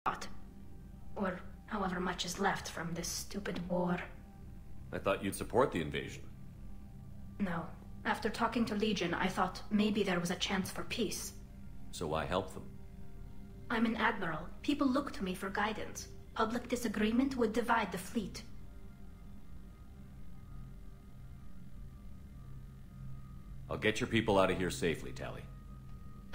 Or however much is left from this stupid war. I thought you'd support the invasion. No. After talking to Legion, I thought maybe there was a chance for peace. So why help them? I'm an admiral. People look to me for guidance. Public disagreement would divide the fleet. I'll get your people out of here safely, Tally.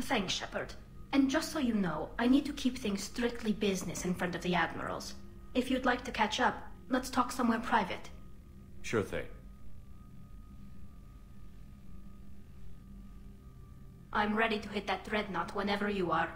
Thanks, Shepard. And just so you know, I need to keep things strictly business in front of the admirals. If you'd like to catch up, let's talk somewhere private. Sure thing. I'm ready to hit that dreadnought whenever you are.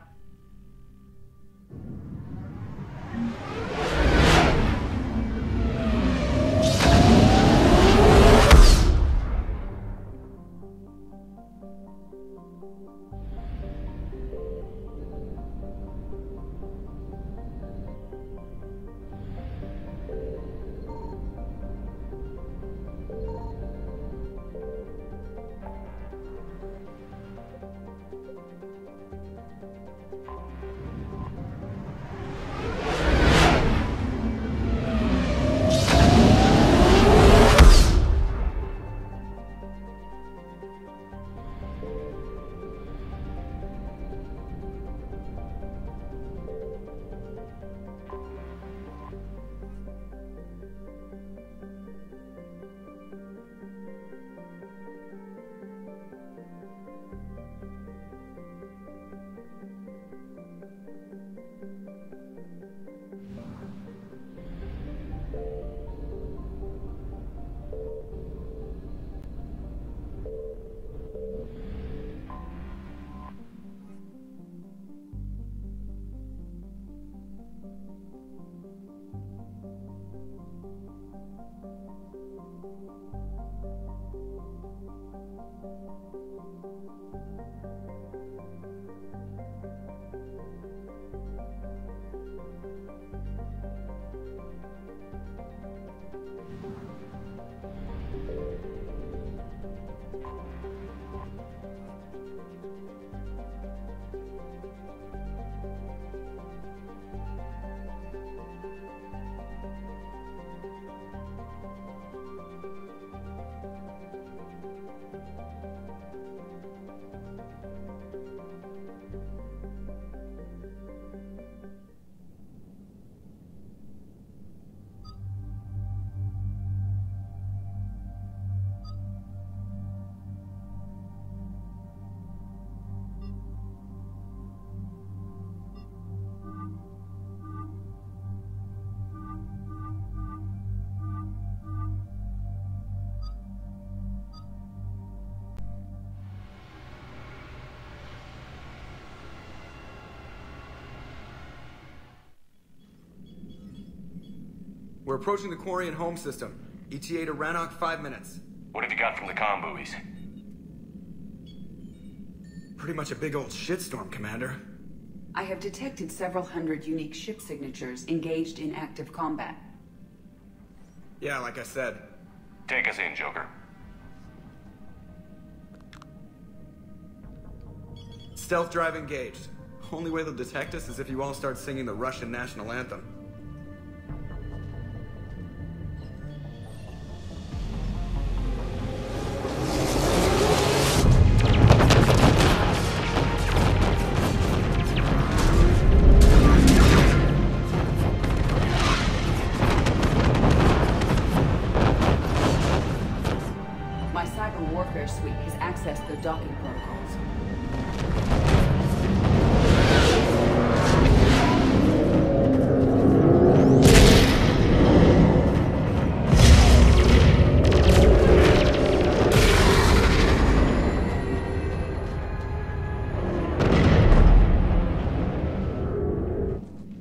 We're approaching the Quarian home system. ETA to Rannoch, 5 minutes. What have you got from the comm buoys? Pretty much a big old shitstorm, Commander. I have detected several hundred unique ship signatures engaged in active combat. Yeah, like I said. Take us in, Joker. Stealth drive engaged. Only way they'll detect us is if you all start singing the Russian national anthem. My cyber warfare suite has accessed their docking protocols.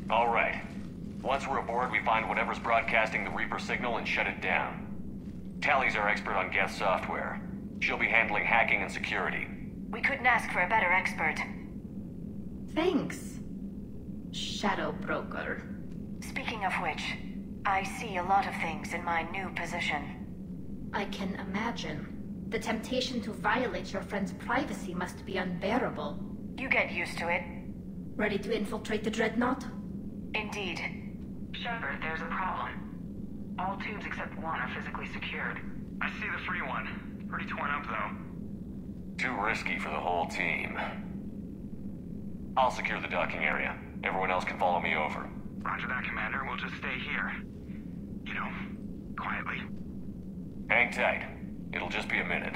All right. Once we're aboard, we find whatever's broadcasting the Reaper signal and shut it down. Tally's our expert on Geth software. She'll be handling hacking and security. We couldn't ask for a better expert. Thanks, Shadow Broker. Speaking of which, I see a lot of things in my new position. I can imagine. The temptation to violate your friend's privacy must be unbearable. You get used to it. Ready to infiltrate the Dreadnought? Indeed. Shepard, there's a problem. All tubes except one are physically secured. I see the free one. Pretty torn up, though. Too risky for the whole team. I'll secure the docking area. Everyone else can follow me over. Roger that, Commander. We'll just stay here. You know, quietly. Hang tight. It'll just be a minute.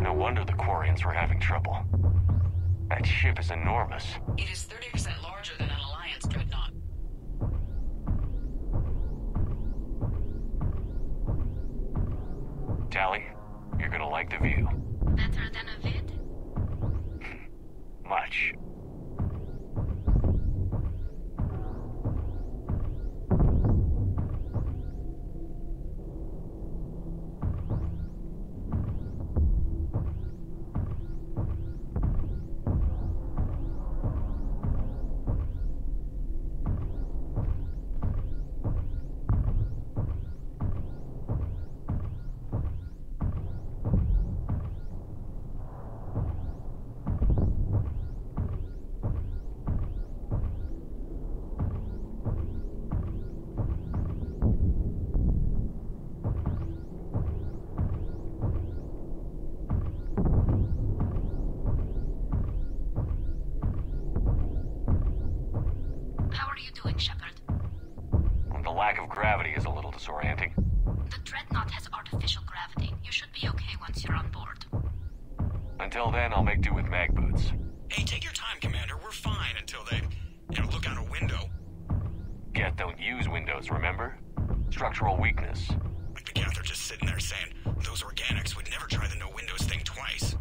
No wonder the Quarians were having trouble. That ship is enormous. It is 30% larger than an Alliance dreadnought. Tally, you're gonna like the view. Better than a vid? Much. How are you doing, Shepard? The lack of gravity is a little disorienting. The Dreadnought has artificial gravity. You should be okay once you're on board. Until then, I'll make do with mag boots. Hey, take your time, Commander. We're fine until they, look out a window. Geth don't use windows, remember? Structural weakness. Like the Geth are just sitting there saying, those organics would never try the no windows thing twice.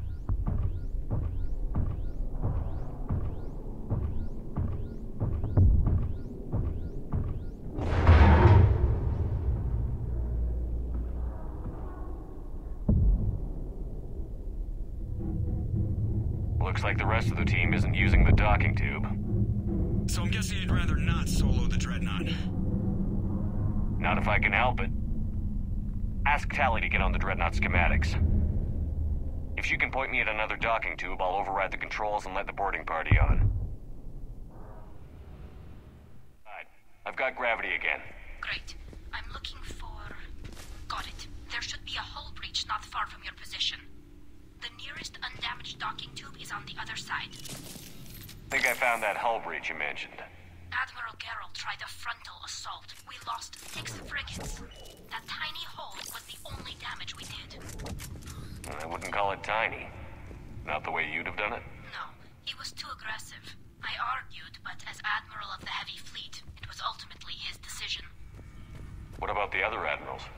Looks like the rest of the team isn't using the docking tube. So I'm guessing you'd rather not solo the dreadnought. Not if I can help it. Ask Tally to get on the dreadnought schematics. If she can point me at another docking tube, I'll override the controls and let the boarding party on. Alright, I've got gravity again. Great. I'm looking for... Got it. There should be a hull breach not far from your position. The nearest undamaged docking tube is on the other side. Think I found that hull breach you mentioned. Admiral Geralt tried a frontal assault. We lost 6 frigates. That tiny hole was the only damage we did. I wouldn't call it tiny. Not the way you'd have done it. No, he was too aggressive. I argued, but as Admiral of the Heavy Fleet, it was ultimately his decision. What about the other admirals?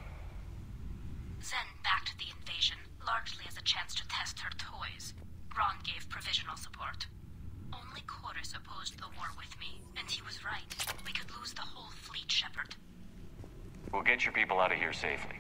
Zen backed the invasion, largely as a chance to test her toys. Ron gave provisional support. Only Chorus opposed the war with me, and he was right. We could lose the whole fleet, Shepard. We'll get your people out of here safely.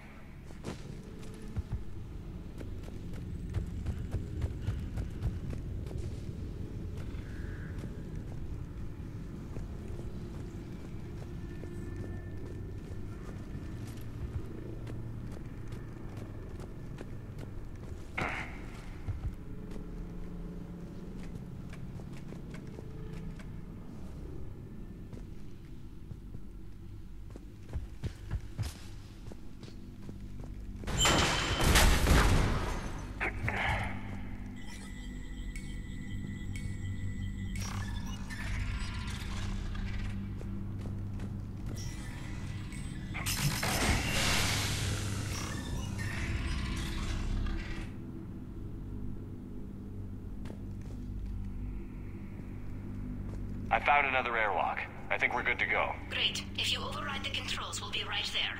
I found another airlock. I think we're good to go. Great. If you override the controls, we'll be right there.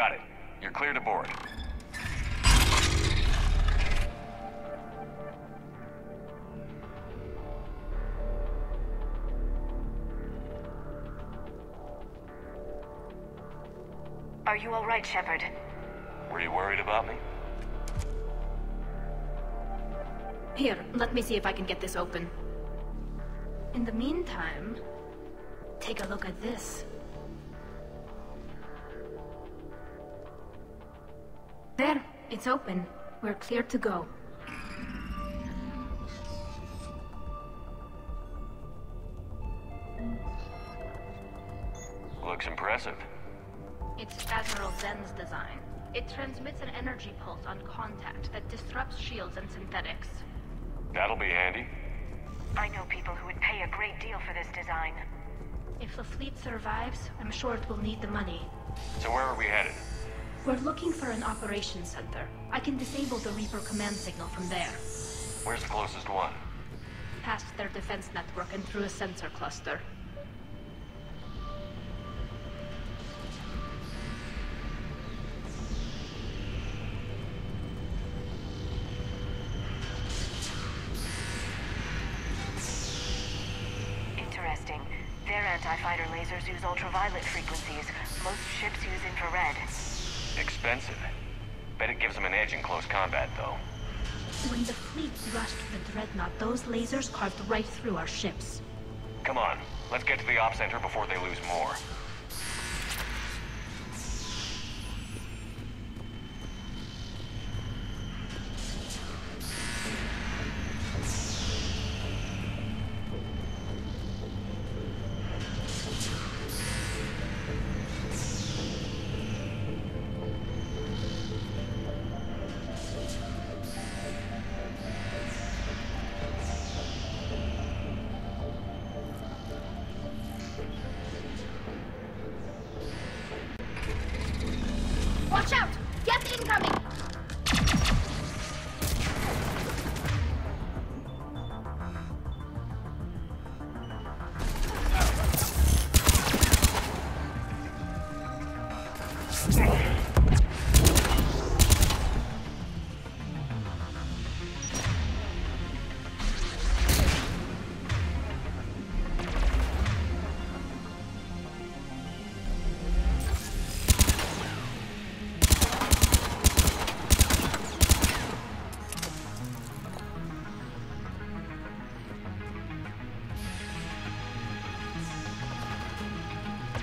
Got it. You're clear to board. Are you all right, Shepard? Were you worried about me? Here, let me see if I can get this open. In the meantime, take a look at this. There, it's open. We're clear to go. Looks impressive. It's Admiral Zen's design. It transmits an energy pulse on contact that disrupts shields and synthetics. That'll be handy. I know people who would pay a great deal for this design. If the fleet survives, I'm sure it will need the money. So where are we headed? We're looking for an operations center. I can disable the Reaper command signal from there. Where's the closest one? Past their defense network and through a sensor cluster. Interesting. Their anti-fighter lasers use ultraviolet frequencies. Most ships use infrared. Expensive. Bet it gives them an edge in close combat, though. When the fleet rushed the Dreadnought, those lasers carved right through our ships. Come on, let's get to the op center before they lose more. Watch out! Get incoming!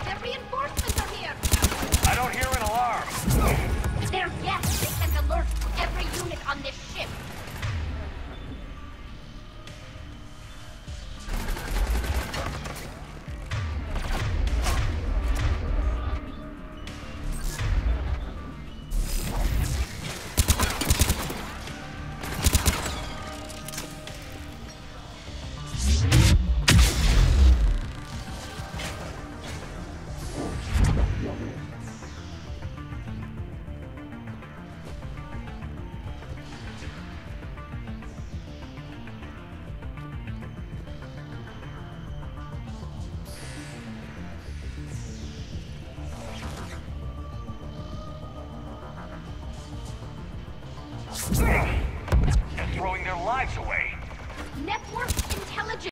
The reinforcements are here! I don't hear an alarm! They're yes! They sent alerts to every unit on this ship! They're throwing their lives away. Network intelligence!